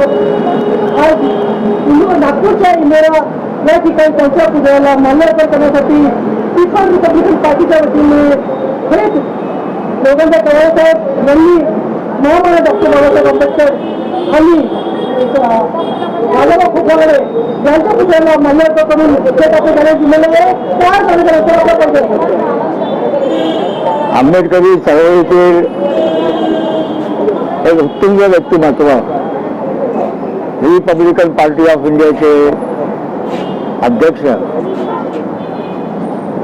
आज नागपूरच्या इंदिरा या ठिकाणी त्यांच्या पुतळ्याला माल्यार्पण करण्यासाठी पीपल्स रिपब्लिकन पार्टीच्या वतीने खरेच दोघांच्या पवारसाहेब यांनी महामानव डॉक्टर बाबासाहेब आंबेडकर आणि राजाभाऊ खोब्रागडे यांच्या पुतळ्याला माल्यार्पण करून दिलेलं आहे. आंबेडकरी चळवळीतील एक उत्तुंग व्यक्तिमत्व रिपब्लिकन पार्टी ऑफ इंडियाचे अध्यक्ष,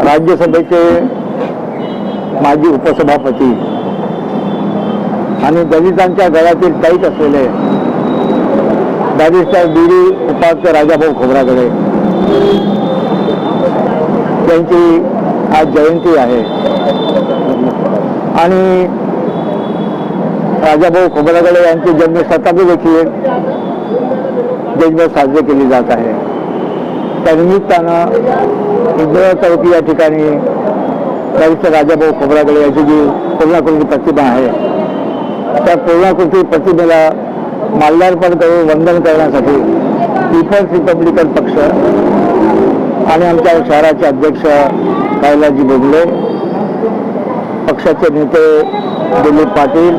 राज्यसभेचे माजी उपसभापती आणि दलितांच्या गळ्यातील टाईट असलेले बॅरिस्टर बीडी उपाध्याय राजाभाऊ खोब्रागडे त्यांची आज जयंती आहे आणि राजाभाऊ खोब्रागडे यांची जन्मशताब्दी देखील देशभर साजरी केली जात आहे. त्यानिमित्तानं इंदिरा चौकी या ठिकाणी बॅरिस्टर राजाभाऊ खोब्रागडे यांची जी पूर्णाकृती प्रतिमा आहे त्या पूर्णाकृती प्रतिमेला माल्यार्पण करून वंदन करण्यासाठी पीपल्स रिपब्लिकन पक्ष आणि आमच्या शहराचे अध्यक्ष कैलासजी बोगले, पक्षाचे नेते दिलीप पाटील,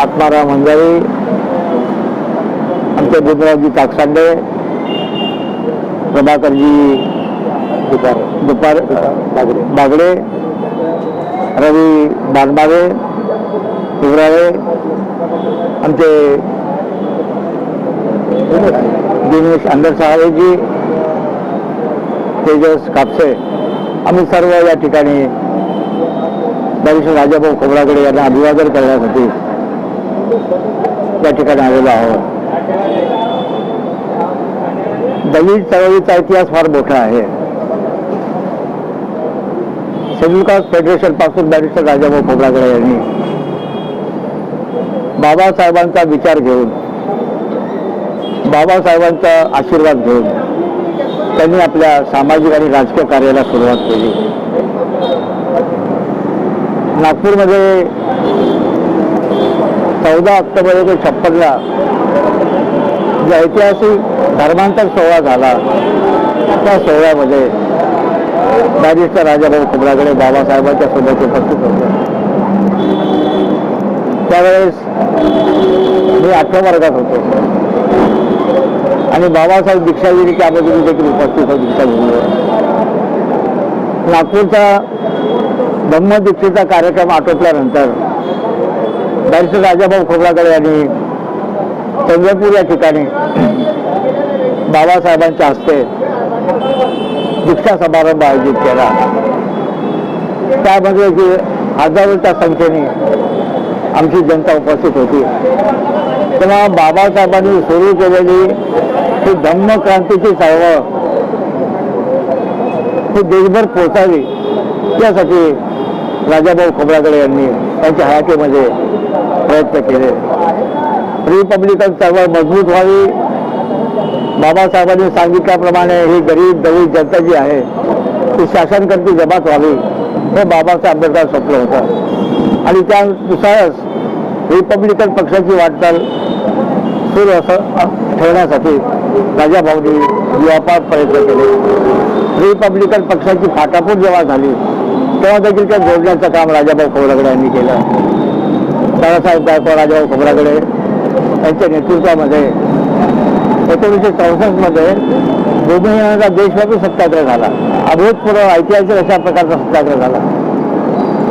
आत्माराम हंजारी, आमचे बुधरावजी काकसांडे, प्रभाकरजी दुपार बागडे, रवी बारबारे, शिवराळे, आमचे दिनेश अंडरसहारेजी, तेजस कापसे, आम्ही सर्व या ठिकाणी बॅरिस्टर राजाभाऊ खोब्रागडे यांना अभिवादन करण्यासाठी या ठिकाणी आलेलो आहोत. दलित चळवळीचा इतिहास फार मोठा आहे. शेड्यूल कास्ट फेडरेशन पासून बॅरिस्टर राजाभाऊ खोब्रागडे यांनी बाबासाहेबांचा विचार घेऊन, बाबासाहेबांचा आशीर्वाद घेऊन त्यांनी आपल्या सामाजिक आणि राजकीय कार्याला सुरुवात केली. नागपूरमध्ये 14 ऑक्टोबर 1956ला जो ऐतिहासिक धर्मांतर सोहळा झाला त्या सोहळ्यामध्ये बॅरिस्टर राजाभाऊ खोब्रागडे बाबासाहेबांच्या सोबत उपस्थित होते. त्यावेळेस मी 8व्या वर्गात होतो आणि बाबासाहेब दीक्षागिरी त्यामध्ये देखील उपस्थित होते. दीक्षागिरीवर नागपूरचा ब्रह्मदीक्षेचा कार्यक्रम आटोपल्यानंतर बॅरिस्टर राजाभाऊ खोब्रागडे यांनी चंद्रपूर या ठिकाणी बाबासाहेबांच्या हस्ते दीक्षा समारंभ आयोजित केला. त्यामध्ये हजारोच्या संख्येने आमची जनता उपस्थित होती. तेव्हा बाबासाहेबांनी सुरू केलेली ही धम्म क्रांतीची चळवळ ही देशभर पोहोचावी यासाठी राजाभाऊ खोब्रागडे यांनी त्यांच्या हयातीमध्ये प्रयत्न केले. रिपब्लिकन चळवळ मजबूत व्हावी, बाबासाहेबांनी सांगितल्याप्रमाणे ही गरीब दलित जनता जी आहे ती शासनकर्ती जमात व्हावी हे बाबासाहेब आंबेडकर स्वप्न होतं आणि त्यानुसारच रिपब्लिकन पक्षाची वाटचाल सुरू असं ठेवण्यासाठी राजाभाऊंनी व्यापक प्रयत्न केले. रिपब्लिकन पक्षाची फाटाफूट जेव्हा झाली तेव्हा देखील त्या जोडण्याचं काम राजाभाऊ खोब्रागडे यांनी केलं. बाळासाहेब गायकवाड राजाभाऊ खोब्रागडे यांच्या नेतृत्वामध्ये 1964 मध्ये भूमिहीनाचा देशव्यापी सत्याग्रह झाला. अभूतपूर्व ऐतिहासिक अशा प्रकारचा सत्याग्रह झाला.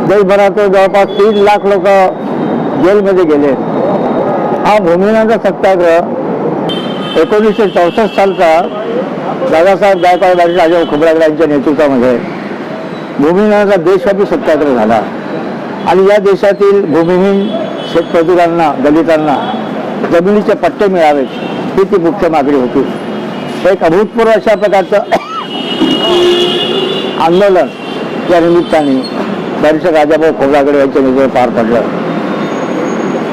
देशभरातून जवळपास 3 लाख लोक जेलमध्ये गेले. हा भूमिहीनाचा सत्याग्रह 1964 सालचा दादासाहेब गायकवाड राजाभाऊ खोब्रागडे यांच्या नेतृत्वामध्ये भूमिहीनाचा देशव्यापी सत्याग्रह झाला आणि या देशातील भूमिहीन शेतमजुरांना, दलितांना जमिनीचे पट्टे मिळावेत ही ती मुख्य मागणी होती. एक अभूतपूर्व अशा प्रकारचं आंदोलन या निमित्ताने बॅरिस्टर राजाभाऊ खोब्रागडे यांच्या नेतृत्वात पार पडलं.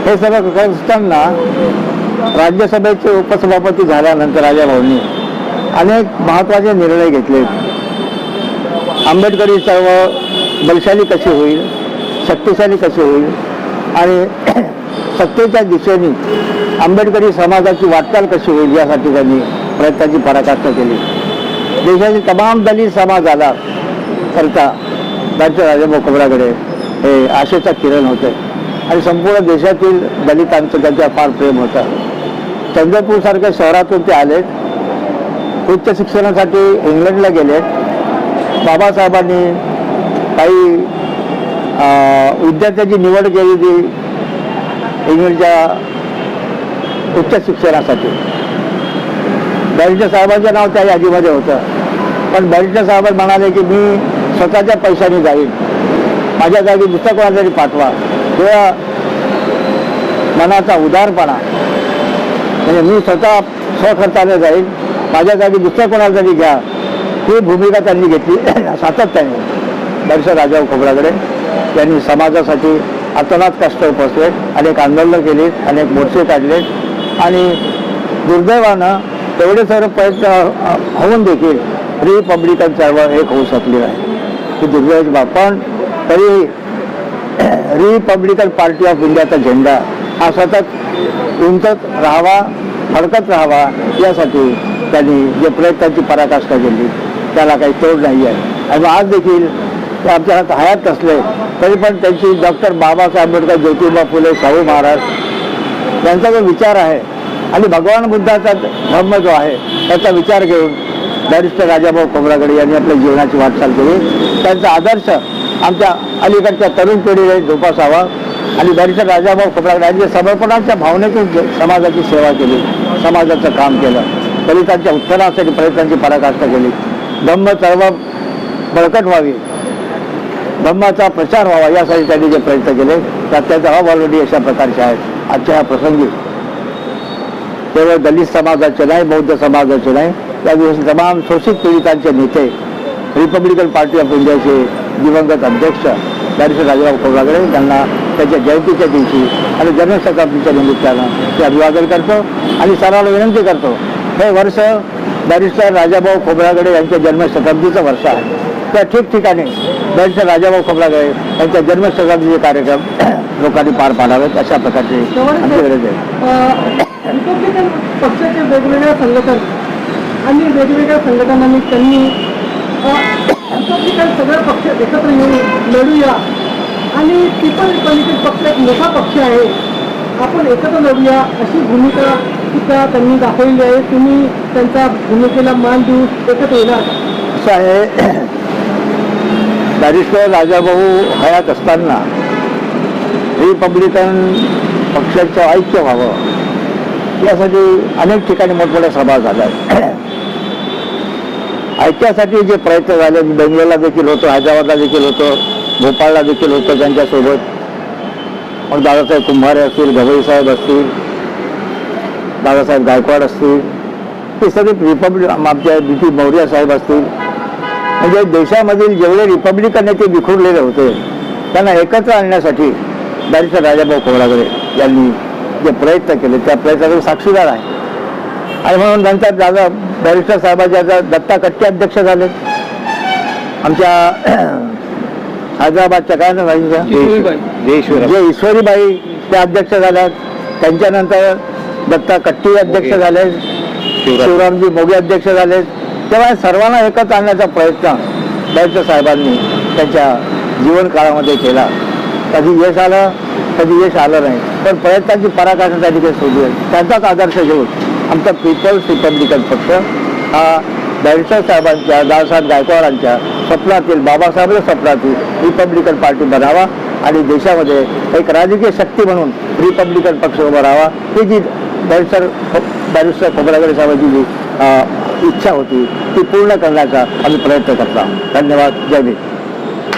हे सगळं करत असताना राज्यसभेचे उपसभापती झाल्यानंतर राजाभाऊंनी अनेक महत्त्वाचे निर्णय घेतले. आंबेडकरी चळवळ बलशाली कशी होईल, शक्तिशाली कशी होईल आणि सत्तेच्या दिशेने आंबेडकरी समाजाची वाटचाल कशी होईल यासाठी त्यांनी प्रयत्नाची पराकाष्ठा केली. देशातील तमाम दलित समाजाला करता डॉक्टर राजाभाऊ खोब्रागडे हे आशेचा किरण होते आणि संपूर्ण देशातील दलितांचं त्यांच्यावर फार प्रेम होतं. चंद्रपूरसारख्या शहरातून ते आले, उच्च शिक्षणासाठी इंग्लंडला गेले. बाबासाहेबांनी काही विद्यार्थ्याची निवड केली ती इंग्लंडच्या उच्च शिक्षणासाठी. बॅरिस्टर साहेबांचं नाव त्या यादीमध्ये होतं, पण बॅरिस्टर साहेब म्हणाले की मी स्वतःच्या पैशाने जाईन, माझ्या जागी दुसऱ्या कोणाला तरी पाठवा. तेव्हा मनाचा उदारपणा, म्हणजे मी स्वतः स्वखर्चाने जाईन, माझ्या जागी दुसऱ्या कोणाला तरी घ्या, ही भूमिका त्यांनी घेतली सातत्याने. बॅरिस्टर राजाभाऊ खोब्रागडे यांनी समाजासाठी अतोनात कष्ट उपसले, अनेक आंदोलनं केली, अनेक मोर्चे काढले आणि दुर्दैवानं तेवढे सर्व प्रयत्न होऊन देखील रिपब्लिकन चळवळ एक होऊ शकली नाही. ही दुर्दैवाची बाब. पण तरी रिपब्लिकन पार्टी ऑफ इंडियाचा झेंडा हा सतत उंचत राहावा, फडकत राहावा यासाठी त्यांनी जे प्रयत्नांची पराकाष्ठा केली त्याला काही तोड नाही आहे. आणि आज देखील ते आमच्या हात हयात असले तरी पण त्यांची डॉक्टर बाबासाहेब आंबेडकर, ज्योतिबा फुले, शाहू महाराज यांचा जो विचार आहे आणि भगवान बुद्धाचा धर्म जो आहे त्याचा विचार घेऊन बॅरिस्टर राजाभाऊ खोब्रागडे यांनी आपल्या जीवनाची वाटचाल केली. त्यांचा आदर्श आमच्या अलीकडच्या तरुण पिढीने जोपासावा आणि बॅरिस्टर राजाभाऊ खोब्रागडे यांनी समर्पणाच्या भावनेतून समाजाची सेवा केली, समाजाचं काम केलं, दलितांच्या उत्थानासाठी प्रयत्नांची पराकाष्ठा केली. धम्म चळवळ बळकट व्हावी, धम्माचा प्रचार व्हावा यासाठी त्यांनी जे प्रयत्न केले त्याचा अहवालवडी अशा प्रकारचे आहेत. आजच्या ह्या प्रसंगी केवळ दलित समाजाचे नाही, बौद्ध समाजाचे नाही, त्या दिवशी तमाम शोषित पीडितांचे नेते, रिपब्लिकन पार्टी ऑफ इंडियाचे दिवंगत अध्यक्ष बॅरिस्टर राजाभाऊ खोब्रागडे यांना त्याच्या जयंतीच्या दिवशी आणि जन्मशताब्दीच्या निमित्तानं ते अभिवादन करतो आणि सर्वांना विनंती करतो. हे वर्ष बॅरिस्टर राजाभाऊ खोब्रागडे यांच्या जन्मशताब्दीचं वर्ष आहे. त्या ठिकठिकाणी बॅरिस्टर राजाभाऊ खोब्रागडे यांच्या जन्मशताब्दीचे कार्यक्रम लोकांनी पार पाडावेत अशा प्रकारची आमची गरज आहे. रिपब्लिकन पक्षाचे वेगवेगळ्या संघटन आणि वेगवेगळ्या संघटनांनी त्यांनी रिपब्लिकन सगळे पक्ष एकत्र येऊन लढूया आणि पीपल रिपब्लिकन पक्ष एक मोठा पक्ष आहे, आपण एकत्र लढूया अशी भूमिका सुद्धा त्यांनी दाखवलेली आहे. तुम्ही त्यांच्या भूमिकेला मान देऊन एकत्र येणार असं आहे. बॅरिस्टर राजाभाऊ हयात असताना रिपब्लिकन पक्षाचं ऐक्य व्हावं यासाठी अनेक ठिकाणी मोठमोठ्या सभा झाल्या. ऐक्यासाठी जे प्रयत्न झाले, बेंगलोरला देखील होतो, हैदराबादला देखील होतो, भोपाळला देखील होतं त्यांच्यासोबत. मग दादासाहेब कुंभारे असतील, गवई साहेब असतील, दादासाहेब गायकवाड असतील, हे सगळे आमच्या BP मौर्य साहेब असतील, म्हणजे देशामधील जेवढे रिपब्लिकन नेते विखुरलेले होते त्यांना एकत्र आणण्यासाठी बॅरिस्टर राजाभाऊ खोब्रागडे यांनी जे प्रयत्न केले त्या प्रयत्नाचे साक्षीदार आहे. आणि म्हणून नंतर दादा बॅरिस्टर साहेबांच्या दत्ता कट्टी अध्यक्ष झाले, आमच्या हैदराबादच्या काय ना जे ईश्वरीबाई त्या अध्यक्ष झाल्या, त्यांच्यानंतर दत्ता कट्टी अध्यक्ष झाले, शिवरामजी मोगे अध्यक्ष झाले. तेव्हा सर्वांना एकत्र आणण्याचा प्रयत्न बॅरिस्टर साहेबांनी त्यांच्या जीवन काळामध्ये केला. कधी यश आलं, कधी यश आलं नाही, पण प्रयत्नांची पराकाष्ठा त्या ठिकाणी सोडली. त्यांचाच आदर्श घेऊन आमचा पीपल्स रिपब्लिकन पक्ष हा बॅरिस्टर साहेबांच्या, दादासाहेब गायकवाडांच्या स्वप्नातील, बाबासाहेबांच्या स्वप्नातील रिपब्लिकन पार्टी बनावा आणि देशामध्ये एक राजकीय शक्ती म्हणून रिपब्लिकन पक्ष उभा राहावा, ही जी बॅरिस्टर खोब्रागडे साहेबांची जी इच्छा होती ती पूर्ण करण्याचा आम्ही प्रयत्न करता. धन्यवाद. जय भीम.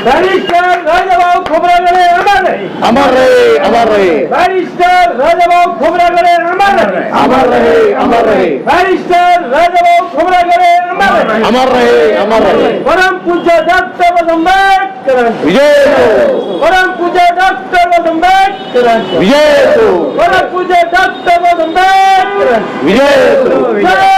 बॅरिस्टर राजाभाऊ खोब्रागडे अमर रहे, अमर रहे, अमर रहे. बॅरिस्टर राजाभाऊ खोब्रागडे अमर रहे, अमर रहे, अमर रहे. बॅरिस्टर राजाभाऊ खोब्रागडे अमर रहे, अमर रहे, अमर रहे. परम पूज्य डॉक्टर आंबेडकर विजय हो. परम पूज्य डॉक्टर आंबेडकर विजय हो. परम पूज्य डॉक्टर आंबेडकर विजय हो. जय